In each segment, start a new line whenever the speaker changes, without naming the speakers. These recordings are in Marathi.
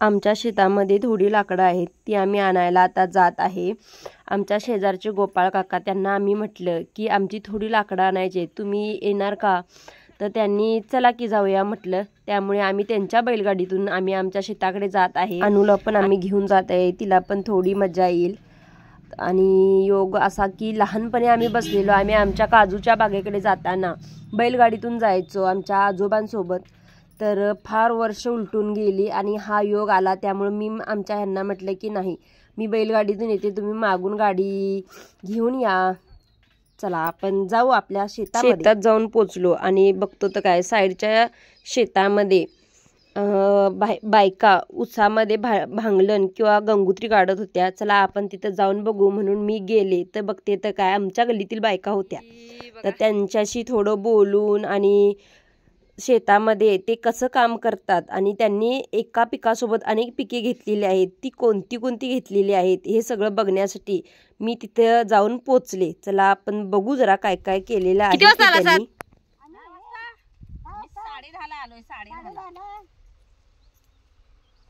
आमच्या शेतामध्ये थोडी लाकडं आहेत, ती आम्ही आणायला आता जात आहे। आमच्या शेजारचे गोपाळ काका, त्यांना आम्ही म्हटलं की आमची थोडी लाकडं आणायची, तुम्ही येणार का? तर त्यांनी चला की जाऊया म्हटलं। त्यामुळे आम्ही त्यांच्या बैलगाडीतून आम्ही आमच्या शेताकडे जात आहे। अनुला पण आम्ही घेऊन जात आहे, तिला पण थोडी मजा येईल। आणि योग असा की लहानपणी आम्ही बसलेलो, आम्ही आमच्या काजूच्या बागेकडे जाताना बैलगाडीतून जायचो आमच्या आजोबांसोबत। तर फार वर्ष उलटून गेली आणि हा योग आला, त्यामुळे मी आमच्या ह्यांना म्हटलं की नाही, मी बैलगाडीतून येते, तुम्ही मागून गाडी घेऊन या, चला आपण जाऊ आपल्या शेतात जाऊन पोचलो आणि बघतो तर काय साईडच्या शेतामध्ये बायका उसामध्ये भांगलन किंवा गंगोत्री काढत होत्या। चला आपण तिथं जाऊन बघू म्हणून मी गेले, तर बघते तर काय आमच्या गल्लीतील बायका होत्या। तर त्यांच्याशी थोडं बोलून आणि शेतामध्ये ते कसं काम करतात आणि त्यांनी एका पिकासोबत अनेक पिके घेतलेली आहेत, ती कोणती कोणती घेतलेली आहेत हे सगळं बघण्यासाठी मी तिथे जाऊन पोचले। चला आपण बघू जरा काय काय केलेलं आहे त्यांनी।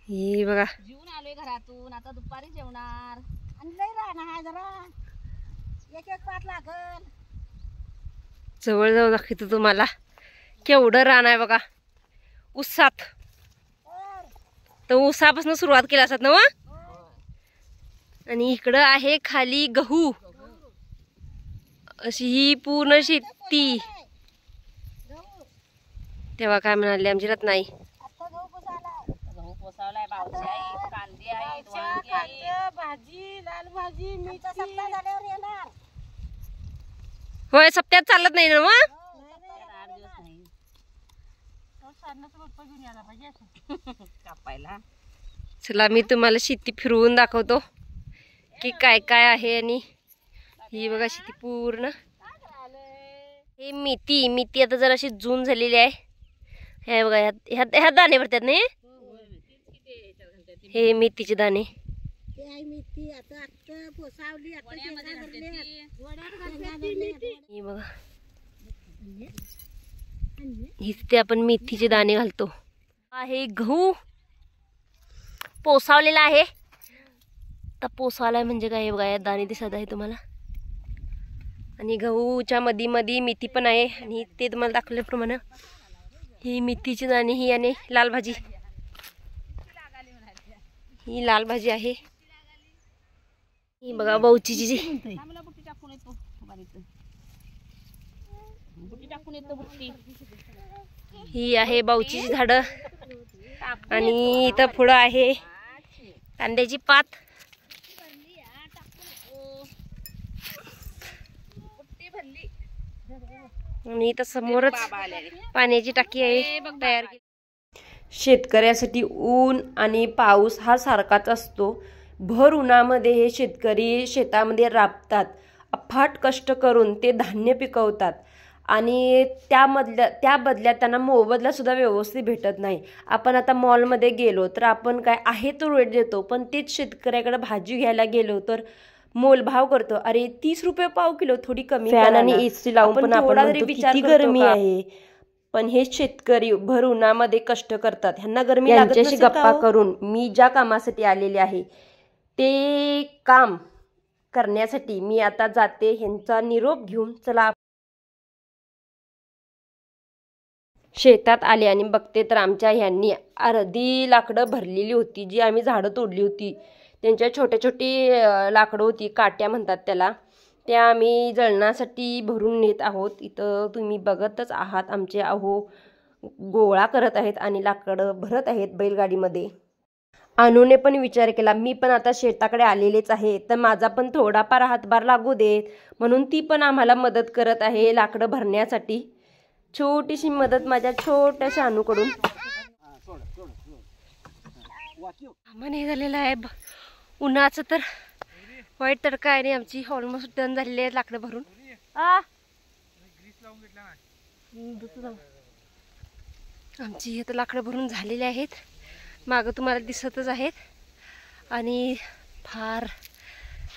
हे बघा
जेवून आलोय घरातून, आता दुपारी जेवणार आणि लई राहणार आहे, जरा एक एक पाट लागल।
जवळ जाऊ दाखवतो तुम्हाला केवढं रान आहे बघा उसात। तर उसापासून सुरुवात केली असत ना, आणि इकडं आहे खाली गहू, अशी ही पूर्ण शेती। तेव्हा काय म्हणाले आमची रत्नाई,
भाजी लाल भाजी मीठा सप्ताह झाल्यावर येणार।
होय सप्त्यात चालत नाही ना मग,
कापायला।
चला मी तुम्हाला शेती फिरवून दाखवतो की काय काय आहे। आणि ही बघा शेती पूर्ण, हे मेथी आता जराशी जून झालेली आहे। हे बघा ह्या दाणे भरतात नाही, हे मेथीचे दाणे। बघा इथे आपण मेथीचे दाणे घालतो। आहे गहू पोसावलेला आहे, तर पोसावलाय म्हणजे काय, बघा या दाणे दिसत आहे तुम्हाला। आणि गहूच्या मध्ये मध्ये मेथी पण आहे, आणि ते तुम्हाला दाखवल्याप्रमाणे ही मेथीची दाणे, ही आणि लाल भाजी, ही लाल भाजी आहे। ही बघा बाऊचीची जी ही आहे बाऊचीची झाडं। आणि इथं पुढं आहे कांद्याची पात, आणि इथं समोरच पाण्याची टाकी आहे तयार केली। शेतकऱ्यासाठी ऊन आणि पाऊस हा सारखाच असतो। भर उन्हामध्ये हे शेतकरी शेतामध्ये राबतात, अफाट कष्ट करून ते धान्य पिकवतात, आणि त्या बदल्यात त्यांना मोबदला सुद्धा व्यवस्थित भेटत नाही। आपण आता मॉलमध्ये गेलो तर आपण काय आहे तो रेट देतो, पण तेच शेतकऱ्याकडे भाजी घ्यायला गेलो तर मोलभाव करतो, अरे 30 रुपये पाव किलो, थोडी कमी। फॅन आणि एसी लावून पण आपण किती गरमी आहे, पण हे शेतकरी भर उन्हामध्ये कष्ट करतात, ह्यांना गरमी लागत नसेल का? गप्पा करून मी ज्या कामासाठी आलेले आहे ते काम करण्यासाठी मी आता जाते ह्यांचा निरोप घेऊन। चला शेतात आले आणि बघते तर आमच्या ह्यांनी अर्धी लाकडं भरलेली होती, जी आम्ही झाडं तोडली होती त्यांच्या छोटी छोटी लाकडं होती, काट्या म्हणतात त्याला, त्या आम्ही जळणासाठी भरून नेत आहोत। इथं तुम्ही बघतच आहात आमचे अहो गोळा करत आहेत आणि लाकडं भरत आहेत बैलगाडीमध्ये। अनुने पण विचार केला, मी पण आता शेताकडे आलेलेच आहे, तर माझा पण थोडाफार हातभार लागू देत, म्हणून ती पण आम्हाला मदत करत आहे लाकडं भरण्यासाठी। छोटीशी मदत माझ्या छोट्याशा अनुकडून। म्हणे झालेलं आहे उन्हाचं, तर वाईट तडका आहे, आमची ऑलमोस्ट डन झालेली आहे लाकडं भरून। आमची आता लाकडं भरून झालेली आहेत, मागं तुम्हाला दिसतच आहेत, आणि फार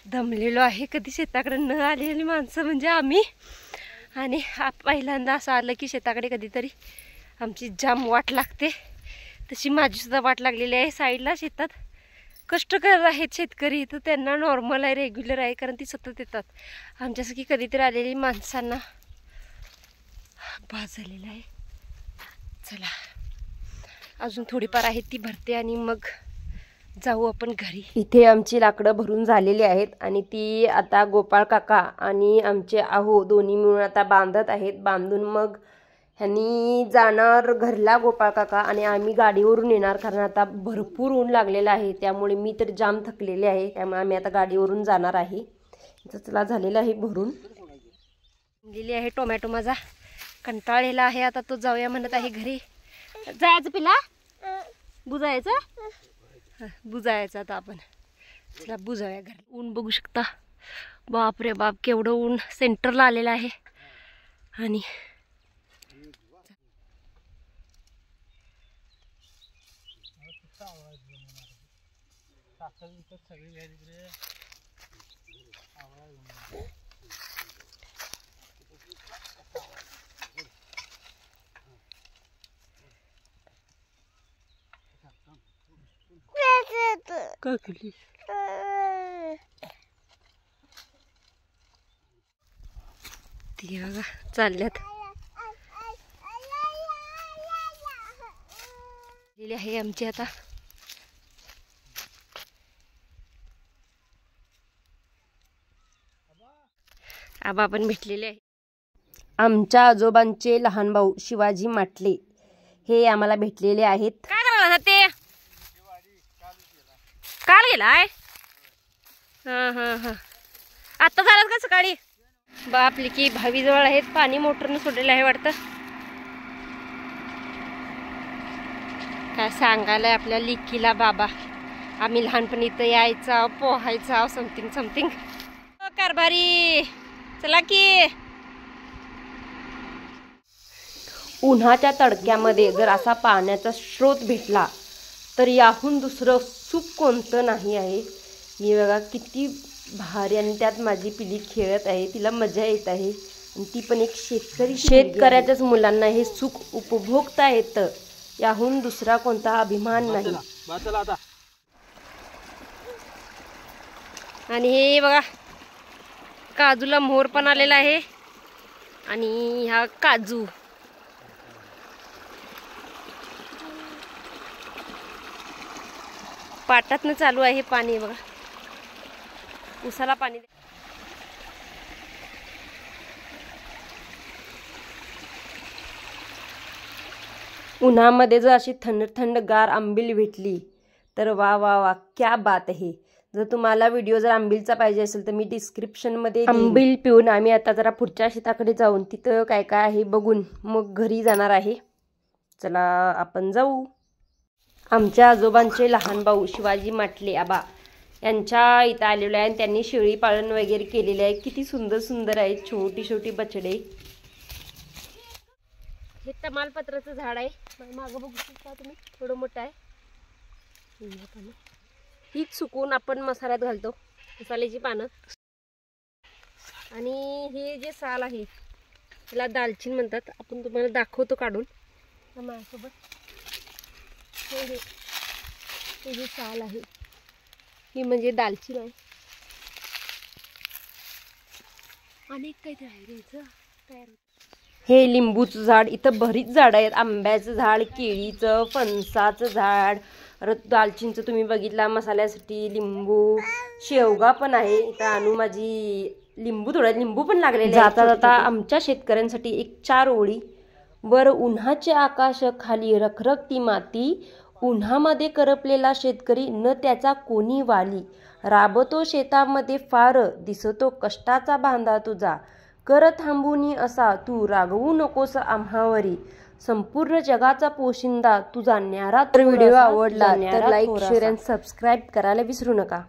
दमलेलो आहे। कधी शेताकडे न आलेली माणसं म्हणजे आम्ही, आणि पहिल्यांदा असं आलं की शेताकडे कधीतरी आमची जाम वाट लागते। तशी माझी सुद्धा वाट लागलेली आहे. साईडला शेतात कष्टकर आहेत शेतकरी, तर त्यांना नॉर्मल आहे, रेग्युलर आहे, कारण ती सतत येतात. आमच्यासारखी कधीतरी आलेली माणसांना भास झालेला आहे. चला अजून थोडीफार आहेत ती भरते आणि मग जाऊ आपण घरी. इथे आमची लाकडं भरून झालेली आहेत आणि ती आता गोपाळ काका आणि आमचे आहो दोन्ही मिळून आता बांधत आहेत. बांधून मग ह्यांनी जाणार घरला गोपाळ काका आणि आम्ही गाडीवरून येणार, कारण आता भरपूर ऊन लागलेलं आहे. त्यामुळे मी तर जाम थकलेले आहे, त्यामुळे आम्ही आता गाडीवरून जाणार आहे. चला झालेलं आहे भरून गेली आहे. टोमॅटो माझा कंटाळलेला आहे, आता तो जाऊया म्हणत आहे घरी. जायचं पिला बुजायचं आता आपण. चला बुजाया घर. ऊन बघू शकता, बाप रे बाप केवढं ऊन सेंटरला आलेलं आहे. आणि काय केली ती बघा चालल्यात आहे आमची आता. आबा पण भेटलेले आहे. आमच्या आजोबांचे लहान भाऊ शिवाजी माटले हे आम्हाला भेटलेले आहेत. काय करायला ते काल गेलाय? आता झालं का सकाळी? बापली की भावी जवळ आहेत, पाणी मोटरनं सोडलेलं आहे वाटतं. काय सांगायलाय आपल्या लिकीला बाबा, आम्ही लहानपणी इथं यायचा पोहायचा समथिंग कारभारी. चला की उन्हाच्या तडक्यामध्ये जर असा पाण्याचा स्रोत भेटला तर याहून दुसरं सुख कोणतं नाही आहे. ही बघा किती भारी, आणि त्यात माझी पिली खेळत आहे, तिला मजा येत आहे. आणि ती पण एक शेतकऱ्याच्याच मुलांना हे सुख उपभोगता येतं, याहून दुसरा कोणता अभिमान नाही. आणि हे बघा काजूला मोहर पण आलेला आहे. आणि हा काजू पाटातनं चालू आहे पाणी. बघा उसाला पाणी. उन्हामध्ये जर अशी थंड थंड गार आंबील भेटली तर वा वा वा क्या बात आहे. जर तुम्हाला व्हिडिओ जर आंबीलचा पाहिजे असेल तर मी डिस्क्रिप्शनमध्ये आंबील पिऊन आम्ही आता जरा पुढच्या शेताकडे जाऊन तिथं काय काय आहे बघून मग घरी जाणार आहे. चला आपण जाऊ. आमच्या आजोबांचे लहान भाऊ शिवाजी माटले आबा यांच्या इथं आलेलो आहे. त्यांनी शेळी पालन वगैरे केलेले आहे. किती सुंदर सुंदर आहे, छोटी छोटी बछडे. हे तमालपत्राचं झाड आहे, मागं बघू शकता तुम्ही, थोडं मोठं आहे. हीच सुकवून आपण मसाल्यात घालतो, मसाल्याची पानं. आणि हे जे साल आहे त्याला दालचिनी म्हणतात. आपण तुम्हाला दाखवतो काढून माझ्यासोबत. हे जे साल आहे ही म्हणजे दालचिनी आहे. अनेक काहीतरी आहे याचं तयार. हे लिंबूचं झाड, इथं बरीच झाड आहेत. आंब्याचं झाड, केळीचं, फणसाचं झाड, परत दालचिनीचं तुम्ही बघितला मसाल्यासाठी, लिंबू, शेवगा पण आहे. इथं आणू माझी लिंबू, थोडा लिंबू पण लागलेले. जाता जाता आमच्या शेतकऱ्यांसाठी एक 4 ओळी. वर उन्हाचे आकाश, खाली रखरखती माती, उन्हामध्ये करपलेला शेतकरी न त्याचा कोणी वाली, राबतो शेतामध्ये फार, दिसतो कष्टाचा बांधा तुझा, कर थांबुनी असा तू रागवू नकोस आम्हावरी, संपूर्ण जगाचा पोशिंदा तुझा न्यारा. तर व्हिडिओ आवडला तर लाईक, शेअर आणि सबस्क्राईब करायला विसरू नका.